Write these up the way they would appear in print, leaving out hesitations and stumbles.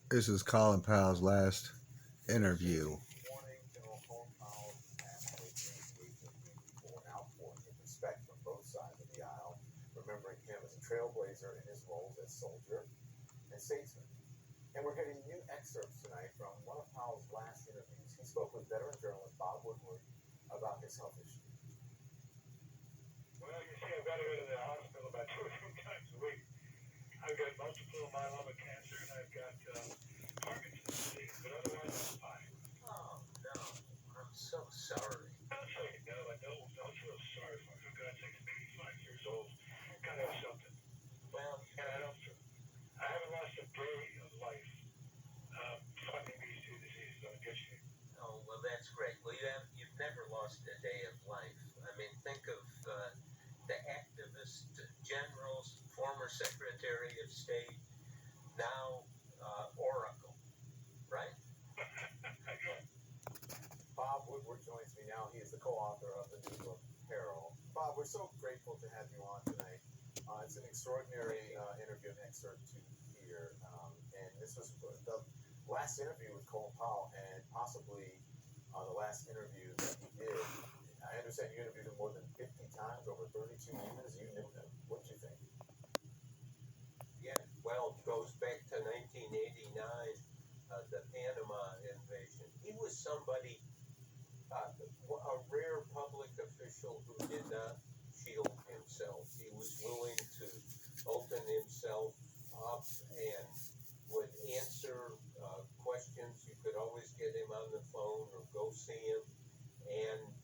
This is Colin Powell's last interview. Morning, General Colin Powell passed away today at the age of 84, an outpouring of respect from both sides of the aisle, remembering him as a trailblazer in his roles as soldier and statesman. And we're getting new excerpts tonight from one of Powell's last interviews. He spoke with veteran journalist Bob Woodward about his health issue. Well, you see, I've got to go to the hospital about 2 or 3 times a week. I've got multiple myeloma cancer, and I've got Parkinson's disease, but otherwise I'm fine. Oh, no. I'm so sorry. I'll tell you, no, I don't feel sorry for me. For God's sake, I'm 85 years old. Gotta have something. Well, And I haven't lost a day of life fighting these two diseases. I'll get you. oh, well, that's great. Well, you've never lost a day of life. I mean, think of the activist generals, former Secretary of State, now Oracle, right? Again. Bob Woodward joins me now. He is the co-author of the new book, Peril. Bob, we're so grateful to have you on tonight. It's an extraordinary interview and excerpt to hear. And this was the last interview with Colin Powell and possibly the last interview that he did. I understand you interviewed him more than 50 times over 32 years. You knew him. What did you think? Yeah, well, it goes back to 1989, the Panama invasion. He was somebody, a rare public official who did not shield himself. He was willing to open himself up and would answer questions. You could always get him on the phone or go see him. And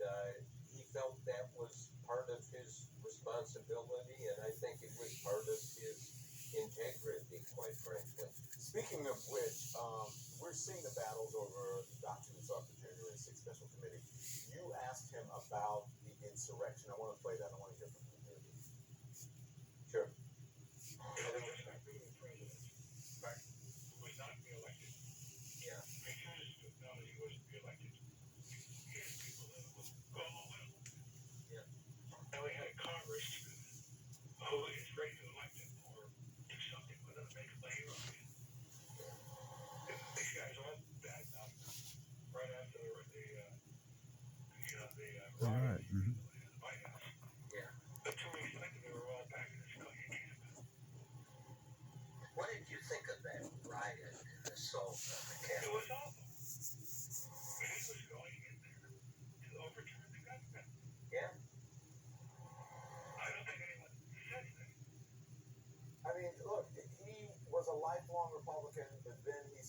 he felt that was part of his responsibility, and I think it was part of his integrity, quite frankly. Speaking of which, we're seeing the battles over documents off the January 6th Special Committee. You asked him about the insurrection. I want to play that. I want to hear from him. Sure. I was not being president. Right. Who was not reelected. Yeah. Refused to acknowledge he wasn't reelected. Here's people that will go along with him. Yeah. Now we had a Congress who is ready to elect him or do something with him to make him a hero again. These guys all bad enough right after the All right. riot in the White House. Yeah. But 2 weeks later, they were all back in the civilian camp. What did you think of that riot and assault on the It Capitol? was awful. But he was going in there to overturn the government. Yeah. I don't think anyone said that. I mean, look, he was a lifelong Republican, but then he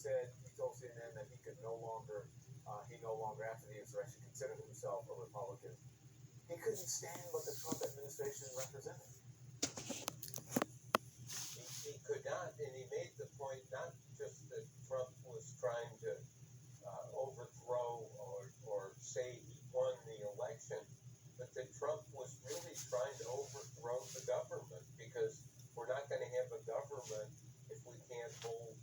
told CNN that he could no longer, after the insurrection, considered himself a Republican. He couldn't stand what the Trump administration represented. He could not, and he made the point not just that Trump was trying to overthrow or say he won the election, but that Trump was really trying to overthrow the government, because we're not going to have a government if we can't hold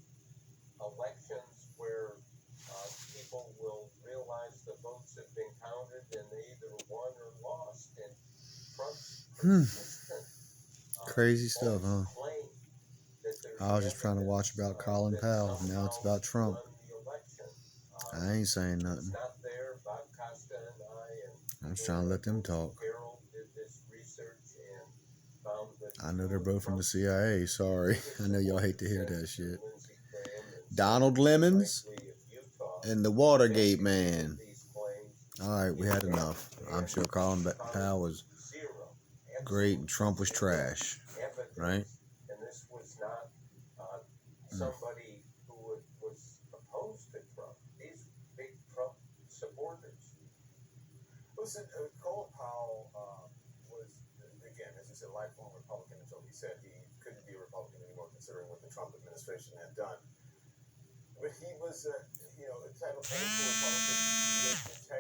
elections where people will realize the votes have been counted and they either won or lost. And Trump's persistent, Crazy stuff, huh? claim that there's I was just trying to watch about Colin that Powell. Now it's about Trump. won the election. I ain't saying It's nothing. not there. Bob Costa and I I'm just trying to let them talk. Carol did this research and found that I know they're both from the CIA. Sorry. I know y'all hate to hear that shit. Donald Lemmons and the Watergate man. All right, we had enough. I'm sure Colin Powell was great and Trump was trash. Right? And this was not somebody who was opposed to Trump. These big Trump supporters. Listen, Colin Powell was, again, as you said, a lifelong Republican until he said he couldn't be a Republican anymore, considering what the Trump administration had done. But he was, a type of old school Republican with integrity.